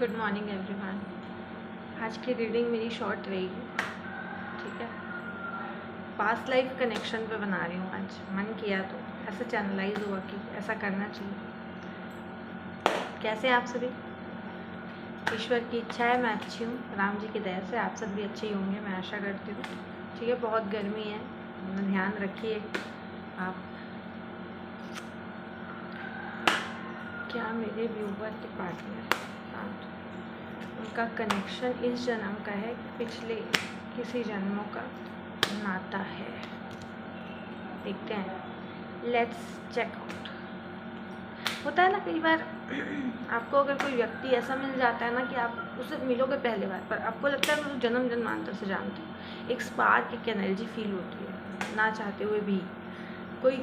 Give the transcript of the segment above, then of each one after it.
Good morning everyone. आज की reading मेरी शॉर्ट रहेगी, ठीक है। पास्ट लाइफ कनेक्शन पे बना रही हूँ आज। मन किया तो ऐसा चैनलाइज हुआ कि ऐसा करना चाहिए। कैसे आप सभी? ईश्वर की इच्छा है मैं अच्छी हूँ, राम जी की दया से आप सब भी अच्छे ही होंगे, मैं आशा करती हूँ। ठीक है, बहुत गर्मी है, ध्यान रखिए आप। क्या मेरे व्यूवर के पार्टनर उनका कनेक्शन इस जन्म का है, पिछले किसी जन्मों का नाता है? देखते हैं, लेट्स चेक आउट। होता है ना कई बार आपको अगर कोई व्यक्ति ऐसा मिल जाता है ना कि आप उससे मिलोगे पहली बार पर आपको लगता है मैं जन्म जन्मांतर से जानती हूँ। एक स्पार्क, एक एनर्जी फील होती है, ना चाहते हुए भी कोई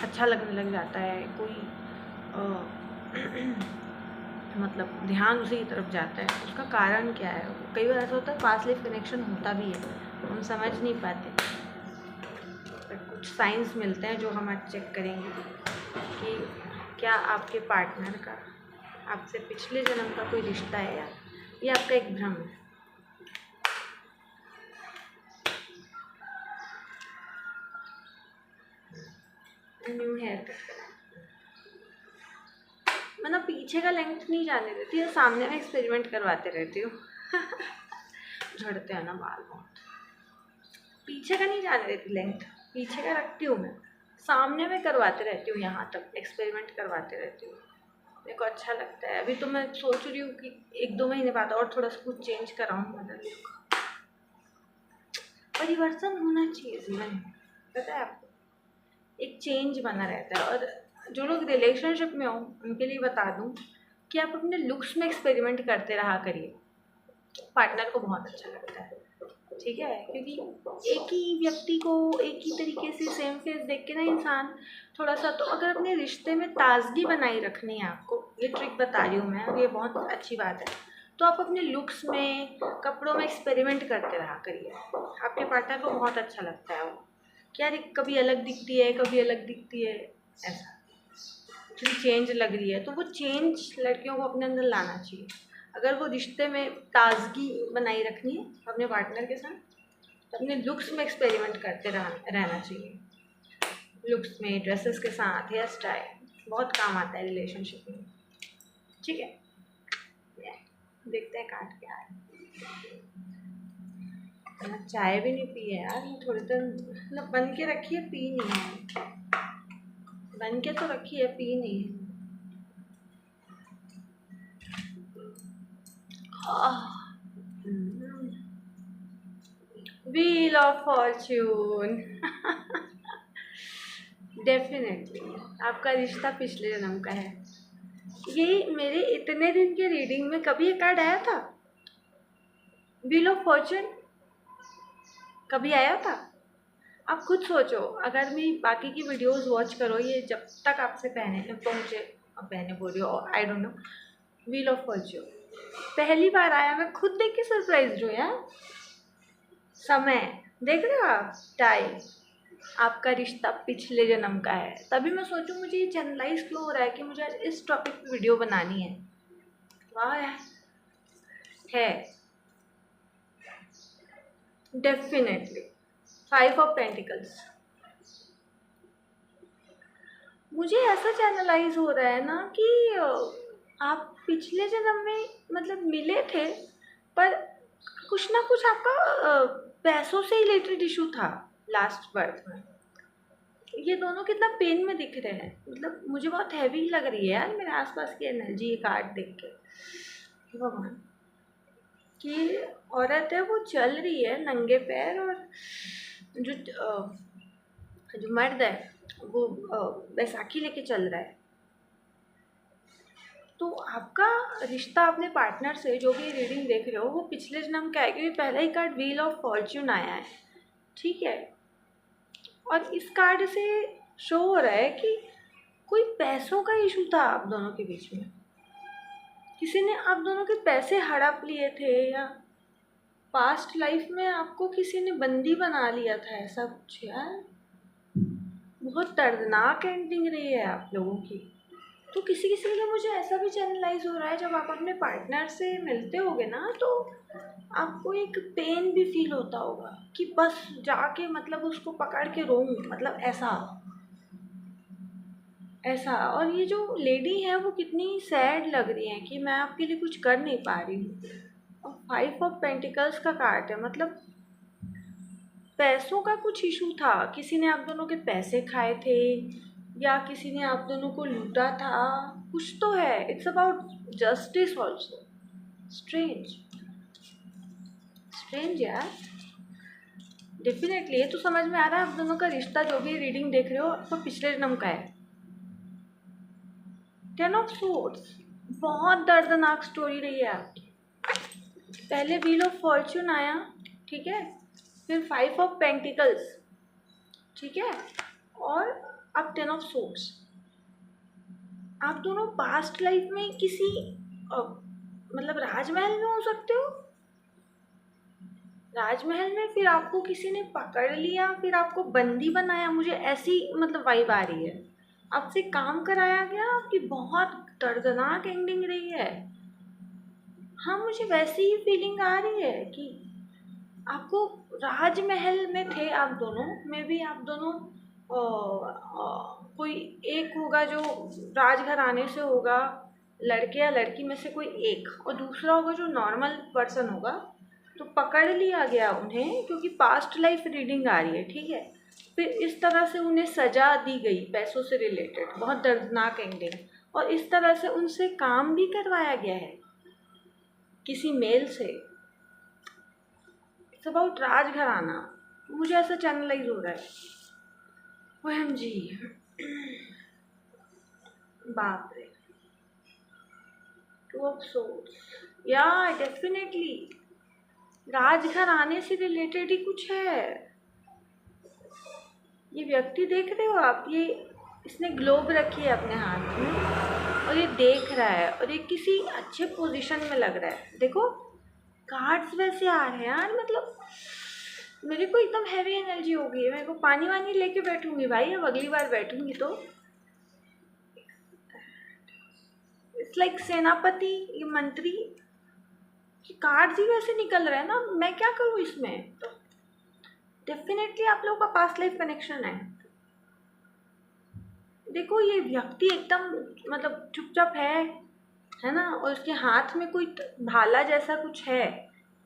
अच्छा लगने लग जाता है, कोई मतलब ध्यान उसी की तरफ जाता है। उसका कारण क्या है? कई बार ऐसा होता है पास्ट लाइफ कनेक्शन होता भी है, हम समझ नहीं पाते, पर कुछ साइंस मिलते हैं जो हम आज चेक करेंगे कि क्या आपके पार्टनर का आपसे पिछले जन्म का कोई रिश्ता है या ये आपका एक भ्रम है। न्यू हेयर कट मैं ना पीछे का लेंथ नहीं जाने देती, या सामने में एक्सपेरिमेंट करवाते रहती हूँ झड़ते हैं ना बाल बहुत। पीछे का नहीं जाने देती लेंथ, पीछे का रखती हूँ मैं, सामने में करवाते रहती हूँ, यहाँ तक एक्सपेरिमेंट करवाते रहती हूँ। मेरे को अच्छा लगता है। अभी तो मैं सोच रही हूँ कि 1-2 महीने बाद और थोड़ा सा कुछ चेंज कराऊँ, बदल परिवर्तन होना चाहिए जीवन में, पता है आपको, एक चेंज बना रहता है। और जो लोग रिलेशनशिप में हो उनके लिए बता दूँ कि आप अपने लुक्स में एक्सपेरिमेंट करते रहा करिए, पार्टनर को बहुत अच्छा लगता है, ठीक है। क्योंकि एक ही व्यक्ति को एक ही तरीके से सेम फेस देख के ना इंसान थोड़ा सा, तो अगर अपने रिश्ते में ताजगी बनाई रखनी है आपको, ये ट्रिक बता रही हूँ मैं, और ये बहुत अच्छी बात है, तो आप अपने लुक्स में, कपड़ों में एक्सपेरिमेंट करते रहा करिए। आपके पार्टनर को बहुत अच्छा लगता है वो, क्या कभी अलग दिखती है, कभी अलग दिखती है, ऐसा थोड़ी चेंज लग रही है, तो वो चेंज लड़कियों को अपने अंदर लाना चाहिए। अगर वो रिश्ते में ताजगी बनाई रखनी है अपने पार्टनर के साथ, तो अपने लुक्स में एक्सपेरिमेंट करते रहना चाहिए। लुक्स में, ड्रेसेस के साथ, हेयर स्टाइल बहुत काम आता है रिलेशनशिप में, ठीक है। देखते हैं काट के आ रहे, चाय भी नहीं पी है यार, थोड़ी देर मतलब बन के रखी है, पी नहीं है, बन के तो रखी है, पी नहीं है। व्हील ऑफ फॉर्च्यून डेफिनेटली आपका रिश्ता पिछले जन्म का है। यही मेरे इतने दिन के रीडिंग में कभी ये कार्ड आया था? व्हील ऑफ फॉर्च्यून कभी आया था? आप खुद सोचो, अगर मैं बाकी की वीडियोस वॉच करो, ये जब तक आपसे पहने बोल रही हो, I don't know, wheel of Fortune पहली बार आया, मैं खुद देख के सरप्राइज हूँ यार। समय देख रहे हो आप, टाइम, आपका रिश्ता पिछले जन्म का है। तभी मैं सोचूं मुझे ये चैनलाइज क्यों हो रहा है कि मुझे आज इस टॉपिक पे वीडियो बनानी है। वाह यार, है डेफिनेटली 5 ऑफ पेंटिकल्स। मुझे ऐसा चैनलाइज हो रहा है ना कि आप पिछले जन्म में मतलब मिले थे, पर कुछ ना कुछ आपका पैसों से रिलेटेड इशू था लास्ट बर्थ में। ये दोनों कितना पेन में दिख रहे हैं, मतलब मुझे बहुत हैवी लग रही है यार मेरे आसपास की एनर्जी, ये कार्ड देख के। भगवान की औरत है, वो चल रही है नंगे पैर, और जो मर्द है वो बैसाखी लेके चल रहा है। तो आपका रिश्ता अपने पार्टनर से, जो भी रीडिंग देख रहे हो, वो पिछले जन्म का है, क्योंकि पहला ही कार्ड व्हील ऑफ फॉर्च्यून आया है, ठीक है। और इस कार्ड से शो हो रहा है कि कोई पैसों का इशू था आप दोनों के बीच में, किसी ने आप दोनों के पैसे हड़प लिए थे, या पास्ट लाइफ में आपको किसी ने बंदी बना लिया था, ऐसा कुछ यार। बहुत दर्दनाक एंडिंग रही है आप लोगों की। तो किसी किसी के लिए मुझे ऐसा भी चैनलाइज हो रहा है, जब आप अपने पार्टनर से मिलते होगे ना तो आपको एक पेन भी फील होता होगा कि बस जाके मतलब उसको पकड़ के रोऊं, मतलब ऐसा ऐसा। और ये जो लेडी है वो कितनी सैड लग रही है कि मैं आपके लिए कुछ कर नहीं पा रही हूँ। और 5 ऑफ पेंटिकल्स का कार्ड है, मतलब पैसों का कुछ इशू था, किसी ने आप दोनों के पैसे खाए थे या किसी ने आप दोनों को लूटा था, कुछ तो है। It's about justice also. Strange strange यार। डेफिनेटली ये तो समझ में आ रहा है आप दोनों का रिश्ता, जो भी रीडिंग देख रहे हो आपको पिछले जन्म का है। 10 ऑफ सोर्ड्स, बहुत दर्दनाक स्टोरी रही है आपकी। पहले व्हील ऑफ फॉर्च्यून आया, ठीक है, फिर 5 ऑफ पेंटिकल्स, ठीक है, और अब 10 ऑफ सोर्ड्स। आप दोनों पास्ट लाइफ में किसी मतलब राजमहल में हो सकते हो। राजमहल में फिर आपको किसी ने पकड़ लिया, फिर आपको बंदी बनाया, मुझे ऐसी मतलब वाइब आ रही है। आपसे काम कराया गया, आपकी बहुत दर्दनाक एंडिंग रही है। हाँ, मुझे वैसी ही फीलिंग आ रही है कि आपको राजमहल में थे आप दोनों, में भी आप दोनों कोई एक होगा जो राजघराने से होगा, लड़के या लड़की में से कोई एक, और दूसरा होगा जो नॉर्मल पर्सन होगा। तो पकड़ लिया गया उन्हें क्योंकि पास्ट लाइफ रीडिंग आ रही है, ठीक है। फिर इस तरह से उन्हें सजा दी गई पैसों से रिलेटेड, बहुत दर्दनाक एंडिंग। और इस तरह से उनसे काम भी करवाया गया है किसी मेल से। इट्स अबाउट राजघराना, मुझे ऐसा चैनलाइज हो रहा है। OMG, बाप रे। 2 ऑफ सोर्ड्स, या डेफिनेटली राजघराने से रिलेटेड ही कुछ है। ये व्यक्ति देख रहे हो आप, ये इसने ग्लोब रखी है अपने हाथ में और ये देख रहा है, और ये किसी अच्छे पोजीशन में लग रहा है। देखो कार्ड्स वैसे आ रहे हैं यार, मतलब मेरे को एकदम हैवी एनर्जी हो गई है। मेरे को पानी वानी लेके बैठूंगी भाई, अब अगली बार बैठूंगी तो। इट्स लाइक सेनापति, ये मंत्री, कार्ड्स ही वैसे निकल रहे हैं ना, मैं क्या करूँ इसमें। तो डेफिनेटली आप लोगों का पास्ट लाइफ कनेक्शन है। देखो ये व्यक्ति एकदम मतलब चुपचाप है ना, और उसके हाथ में कोई भाला जैसा कुछ है।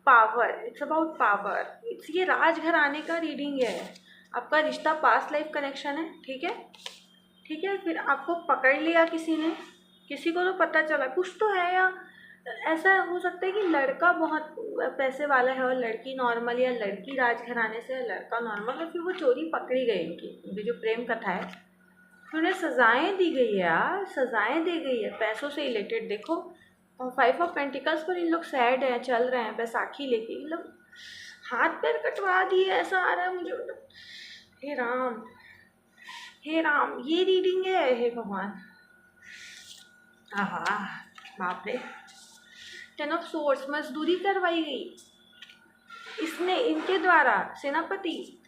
Power, it's about power. It's ये राजघराने का रीडिंग है। आपका रिश्ता पास्ट लाइफ कनेक्शन है, ठीक है, ठीक है। फिर आपको पकड़ लिया किसी ने, किसी को तो पता चला कुछ तो है, या ऐसा हो सकता है कि लड़का बहुत पैसे वाला है और लड़की नॉर्मल, या लड़की राजघराने से है लड़का नॉर्मल, और फिर वो चोरी पकड़ी गई उनकी जो प्रेम कथा है। फिर उन्हें सज़ाएँ दी गई है यार, सज़ाएँ दी गई है पैसों से रिलेटेड। देखो 5 ऑफ पेंटिकल्स पर इन लोग सैड हैं, चल रहे हैं बैसाखी लेके, मतलब हाथ पैर कटवा दिए, ऐसा आ रहा है मुझे। मतलब हे राम, हे राम, ये रीडिंग है, हे भगवान। आहा, बाप रे। 10 ऑफ सोर्ड्स, मजदूरी करवाई गई इसने इनके द्वारा। सेनापति,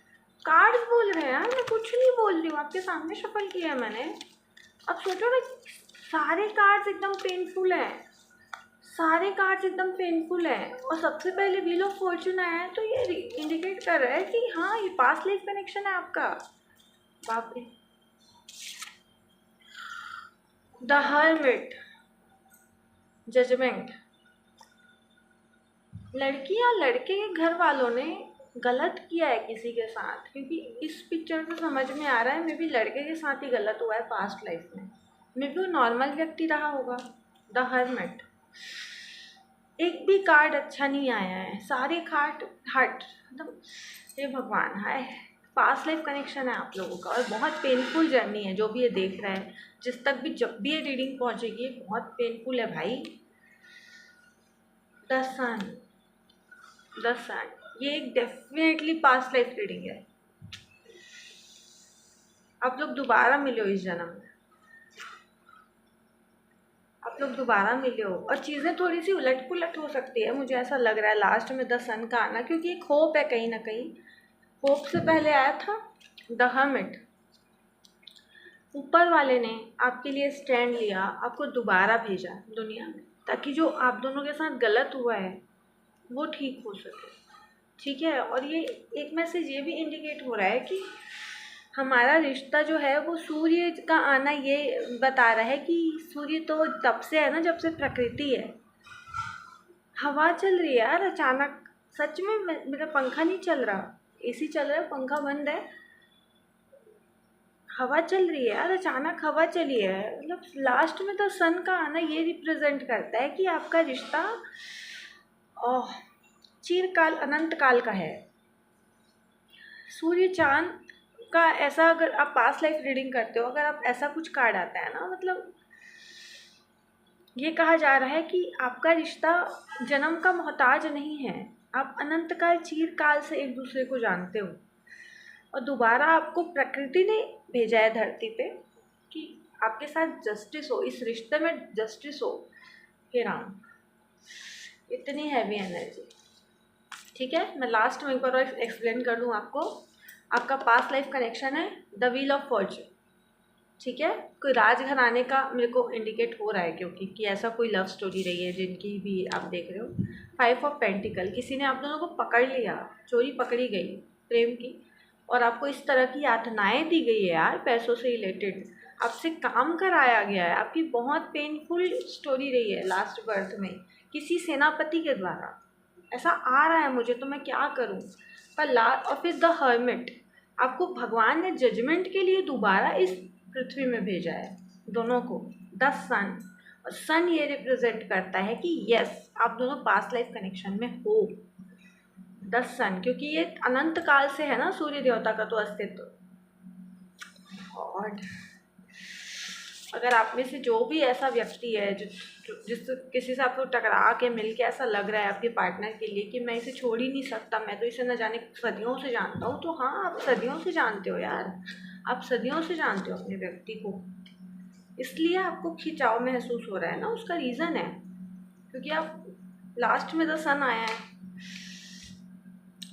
कार्ड्स बोल रहे हैं यार, मैं कुछ नहीं बोल रही हूँ, आपके सामने शफल किया है मैंने। अब सोचो ना, सारे कार्ड्स एकदम पेनफुल हैं, सारे कार्ड्स एकदम पेनफुल हैं। और सबसे पहले व्हील ऑफ फॉर्च्यून आया है, तो ये इंडिकेट कर रहा है कि हाँ ये पास्ट लाइफ कनेक्शन है आपका। बाप रे। The hermit, judgement. लड़की या लड़के के घर वालों ने गलत किया है किसी के साथ, क्योंकि इस पिक्चर से समझ में आ रहा है मे बी लड़के के साथ ही गलत हुआ है पास्ट लाइफ में। मे बी वो नॉर्मल व्यक्ति रहा होगा। द हर्मिट, एक भी कार्ड अच्छा नहीं आया है, सारे कार्ड हट, मतलब हे भगवान। हाय, पास्ट लाइफ कनेक्शन है आप लोगों का, और बहुत पेनफुल जर्नी है। जो भी ये देख रहा है, जिस तक भी जब भी ये रीडिंग पहुंचेगी, बहुत पेनफुल है भाई। द सन, द सन, ये एक डेफिनेटली पास्ट लाइफ रीडिंग है। आप लोग दोबारा मिले हो इस जन्म में, आप लोग दोबारा मिले हो, और चीज़ें थोड़ी सी उलट पुलट हो सकती है, मुझे ऐसा लग रहा है लास्ट में द सन का आना, क्योंकि एक होप है कहीं ना कहीं। होप से पहले आया था द हर्मिट। ऊपर वाले ने आपके लिए स्टैंड लिया, आपको दोबारा भेजा दुनिया में, ताकि जो आप दोनों के साथ गलत हुआ है वो ठीक हो सके। ठीक है, और ये एक मैसेज ये भी इंडिकेट हो रहा है कि हमारा रिश्ता जो है वो सूर्य का आना ये बता रहा है कि सूर्य तो तब से है ना जब से प्रकृति है। हवा चल रही है यार अचानक, सच में मेरा पंखा नहीं चल रहा, एसी चल रहा है, पंखा बंद है, हवा चल रही है यार, अचानक हवा चली है। मतलब लास्ट में तो सन का आना ये रिप्रेजेंट करता है कि आपका रिश्ता चिरकाल अनंत काल का है। सूर्य चांद का ऐसा, अगर आप पास्ट लाइफ रीडिंग करते हो, अगर आप ऐसा कुछ कार्ड आता है ना, मतलब ये कहा जा रहा है कि आपका रिश्ता जन्म का मोहताज नहीं है, आप अनंत काल चिरकाल से एक दूसरे को जानते हो। और दोबारा आपको प्रकृति ने भेजा है धरती पे कि आपके साथ जस्टिस हो, इस रिश्ते में जस्टिस हो। हे राम, इतनी हैवी एनर्जी। ठीक है, मैं लास्ट में एक बार एक्सप्लेन कर दूँ आपको। आपका पास्ट लाइफ कनेक्शन है द व्हील ऑफ फॉर्च्यून। ठीक है, कोई राजघराने का मेरे को इंडिकेट हो रहा है, क्योंकि कि ऐसा कोई लव स्टोरी रही है जिनकी भी आप देख रहे हो। 5 ऑफ पेंटिकल, किसी ने आप दोनों को पकड़ लिया, चोरी पकड़ी गई प्रेम की, और आपको इस तरह की यातनाएं दी गई है यार, पैसों से रिलेटेड, आपसे काम कराया गया है, आपकी बहुत पेनफुल स्टोरी रही है लास्ट बर्थ में किसी सेनापति के द्वारा। ऐसा आ रहा है मुझे, तो मैं क्या करूं। पर और फिर द हर्मिट, आपको भगवान ने जजमेंट के लिए दोबारा इस पृथ्वी में भेजा है दोनों को। द सन, और सन ये रिप्रेजेंट करता है कि यस आप दोनों पास्ट लाइफ कनेक्शन में हो। द सन, क्योंकि ये अनंत काल से है ना सूर्य देवता का तो अस्तित्व। और अगर आप में से जो भी ऐसा व्यक्ति है जिस किसी से आपको टकरा के मिल के ऐसा लग रहा है आपके पार्टनर के लिए कि मैं इसे छोड़ ही नहीं सकता, मैं तो इसे न जाने सदियों से जानता हूँ, तो हाँ आप सदियों से जानते हो यार, आप सदियों से जानते हो अपने व्यक्ति को, इसलिए आपको खिंचाव महसूस हो रहा है ना, उसका रीज़न है क्योंकि आप लास्ट में द सन आया है।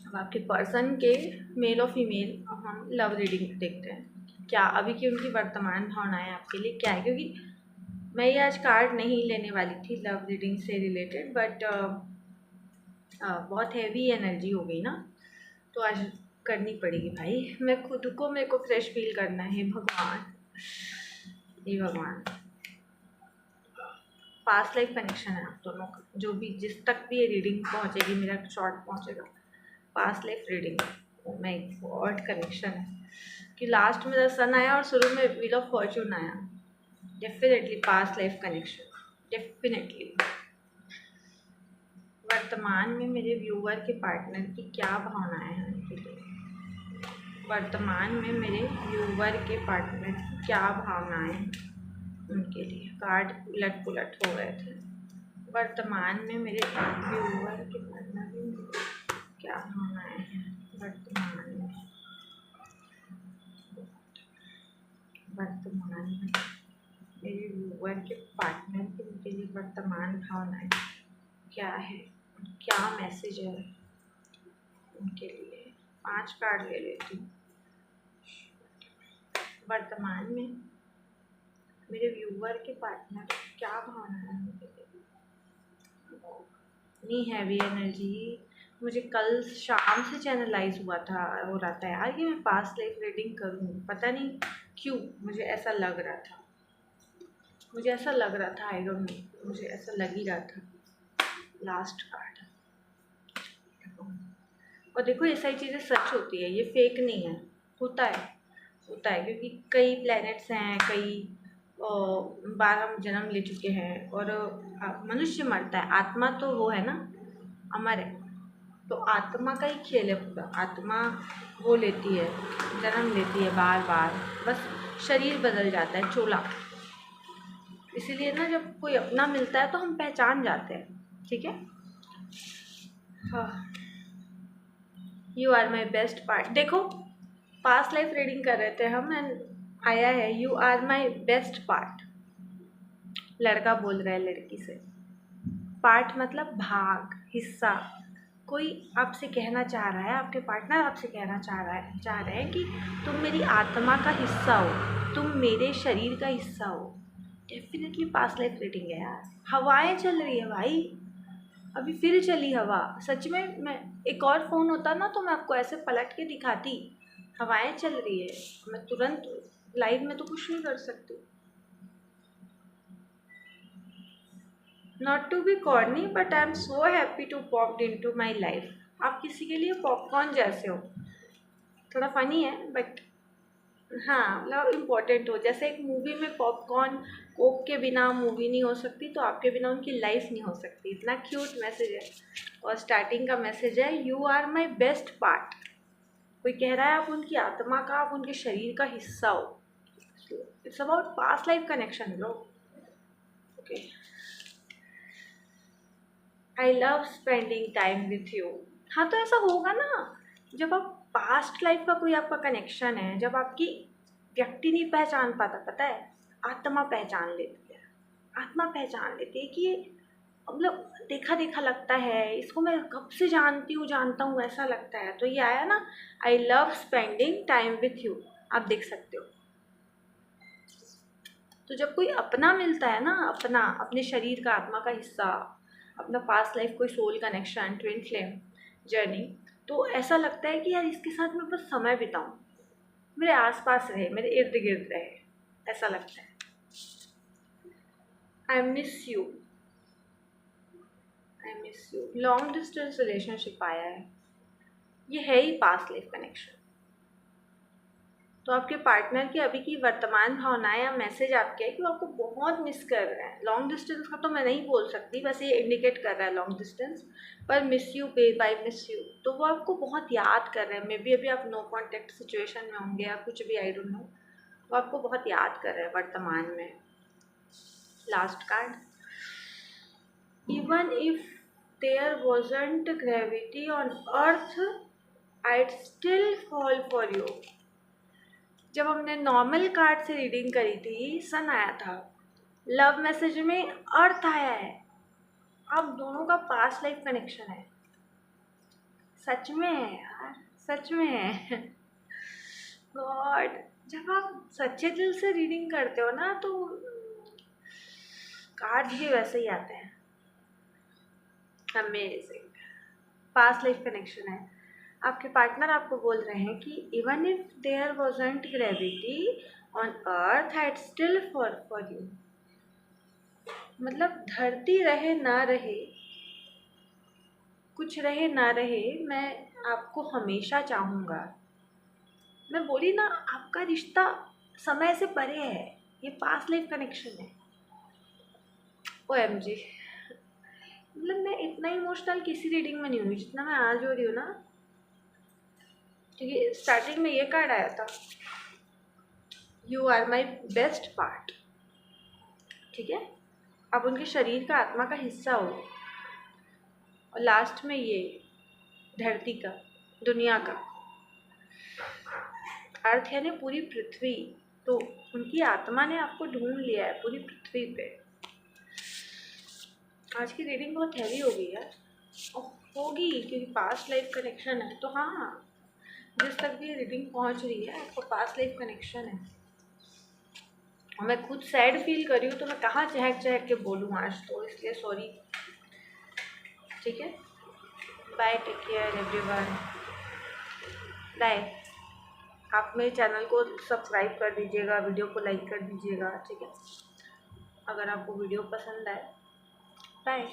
अब आपके पर्सन के मेल और फीमेल हम लव रीडिंग देखते हैं, क्या अभी की उनकी वर्तमान भावनाएं आपके लिए क्या है। क्योंकि मैं ये आज कार्ड नहीं लेने वाली थी लव रीडिंग से रिलेटेड, बट बहुत हैवी एनर्जी हो गई ना, तो आज करनी पड़ेगी भाई। मैं खुद को, मेरे को फ्रेश फील करना है। भगवान, ये भगवान, पास्ट लाइफ कनेक्शन है आप दोनों का, जो भी जिस तक भी ये रीडिंग पहुँचेगी, मेरा शॉर्ट पहुँचेगा, पास्ट लाइफ रीडिंग में गॉड कनेक्शन है कि लास्ट में द सन आया और शुरू में व्हील ऑफ फॉर्च्यून आया। Definitely past life connection, definitely. वर्तमान में मेरे व्यूअर के पार्टनर की क्या भावनाएं हैं उनके लिए, वर्तमान में मेरे व्यूअर के पार्टनर की क्या भावनाएं उनके लिए। कार्ड उलट पुलट हो गए थे। वर्तमान में मेरे व्यूअर के पार्टनर की क्या भावनाएं हैं वर्तमान में, वर्तमान में मेरे व्यूअर के पार्टनर की उनके लिए वर्तमान भावनाएं क्या है, क्या मैसेज है उनके लिए। 5 कार्ड ले लेती हूँ। वर्तमान में मेरे व्यूअर के पार्टनर क्या भावना है उनके लिए। इतनी हैवी एनर्जी मुझे कल शाम से चैनलाइज हुआ था, हो रहा था यार कि मैं पास्ट लाइफ रीडिंग करूँ, पता नहीं क्यों मुझे ऐसा लग रहा था, मुझे ऐसा लग रहा था, आई डोंट नो, मुझे ऐसा लग ही रहा था। लास्ट कार्ड, और देखो ये सारी चीज़ें सच होती है, ये फेक नहीं है, होता है, होता है, क्योंकि कई प्लैनेट्स हैं, कई बार हम जन्म ले चुके हैं, और मनुष्य मरता है, आत्मा तो वो है ना अमर है, तो आत्मा का ही खेल है पूरा। आत्मा वो लेती है, जन्म लेती है बार बार, बस शरीर बदल जाता है, चोला। इसीलिए ना जब कोई अपना मिलता है तो हम पहचान जाते हैं। ठीक है, हाँ, you are my best part. देखो पास्ट लाइफ रीडिंग कर रहे थे हम, एंड आया है you are my best part. लड़का बोल रहा है लड़की से, पार्ट मतलब भाग, हिस्सा, कोई आपसे कहना चाह रहा है, आपके पार्टनर आपसे कहना चाह रहे हैं कि तुम मेरी आत्मा का हिस्सा हो, तुम मेरे शरीर का हिस्सा हो, डेफिनेटली पास्ट लाइफ रीडिंग है यार। हवाएं चल रही है भाई, अभी फिर चली हवा। सच में, मैं एक और फ़ोन होता ना तो मैं आपको ऐसे पलट के दिखाती। हवाएं चल रही है, मैं तुरंत लाइव में तो कुछ नहीं कर सकती। Not to be corny but I am so happy to popped into my life. आप किसी के लिए पॉपकॉर्न जैसे हो, थोड़ा फनी है बट हाँ, मतलब इम्पोर्टेंट हो। जैसे एक मूवी में पॉपकॉर्न, कोक के बिना मूवी नहीं हो सकती, तो आपके बिना उनकी लाइफ नहीं हो सकती। इतना क्यूट मैसेज है। और स्टार्टिंग का मैसेज है, you are my best part. कोई कह रहा है आप उनकी आत्मा का, आप उनके शरीर का हिस्सा हो। It's about past life connection bro. Okay, I love spending time with you. हाँ, तो ऐसा होगा ना जब आप पास्ट लाइफ का कोई आपका कनेक्शन है, जब आपकी व्यक्ति नहीं पहचान पाता, पता है, आत्मा पहचान लेती है। आत्मा पहचान लेती है कि ये मतलब देखा देखा लगता है, इसको मैं कब से जानता हूँ ऐसा लगता है। तो ये आया ना, I love spending time with you, आप देख सकते हो। तो जब कोई अपना मिलता है ना, अपना, अपने शरीर का, आत्मा का हिस्सा, अपना पास्ट लाइफ कोई soul connection, twin flame journey, तो ऐसा लगता है कि यार इसके साथ मैं बस समय बिताऊं, मेरे आसपास रहे, मेरे इर्द गिर्द रहे, ऐसा लगता है। आई miss you, I miss you. Long distance relationship आया है, ये है ही पास्ट लाइफ कनेक्शन। तो आपके पार्टनर की अभी की वर्तमान भावनाएं या मैसेज आपके है कि वो आपको बहुत मिस कर रहे हैं। लॉन्ग डिस्टेंस का तो मैं नहीं बोल सकती, बस ये इंडिकेट कर रहा है लॉन्ग डिस्टेंस, पर miss you babe, I miss you. तो वो आपको बहुत याद कर रहे हैं। मे बी अभी आप नो कॉन्टेक्ट सिचुएशन में होंगे या कुछ भी, आई डोंट नो। वो आपको बहुत याद कर रहे हैं वर्तमान में। Last card, even if there wasn't gravity on earth I'd still fall for you। जब हमने नॉर्मल कार्ड से रीडिंग करी थी, सन आया था, लव मैसेज में अर्थ आया है। आप दोनों का पास्ट लाइफ कनेक्शन है। सच में है यार, सच में है। गॉड, जब आप सच्चे दिल से रीडिंग करते हो ना तो कार्ड्स भी वैसे ही आते हैं। अमेजिंग, पास्ट लाइफ कनेक्शन है। आपके पार्टनर आपको बोल रहे हैं कि even if there wasn't gravity on earth had still for यू। मतलब धरती रहे ना रहे, कुछ रहे ना रहे, मैं आपको हमेशा चाहूँगा। मैं बोली ना, आपका रिश्ता समय से परे है, ये पास्ट लाइफ कनेक्शन है। OMG, मतलब मैं इतना इमोशनल किसी रीडिंग में नहीं हुई जितना मैं आज हो रही हूँ ना, क्योंकि स्टार्टिंग में ये कार्ड आया था, you are my best part. ठीक है, आप उनके शरीर का, आत्मा का हिस्सा हो। और लास्ट में ये धरती का, दुनिया का, अर्थ यानी पूरी पृथ्वी। तो उनकी आत्मा ने आपको ढूंढ लिया है पूरी पृथ्वी पे। आज की रीडिंग बहुत हैवी हो गई यार, होगी क्योंकि पास्ट लाइफ कनेक्शन है। तो हाँ, जिस तक भी रीडिंग पहुंच रही है, आपको पास्ट लाइफ कनेक्शन है। और मैं खुद सैड फील कर रही हूँ, तो मैं कहाँ चहक चहक के बोलूँ आज, तो इसलिए सॉरी। ठीक है, bye, take care everyone, bye. आप मेरे चैनल को सब्सक्राइब कर दीजिएगा, वीडियो को लाइक कर दीजिएगा। ठीक है, अगर आपको वीडियो पसंद आए। बाय।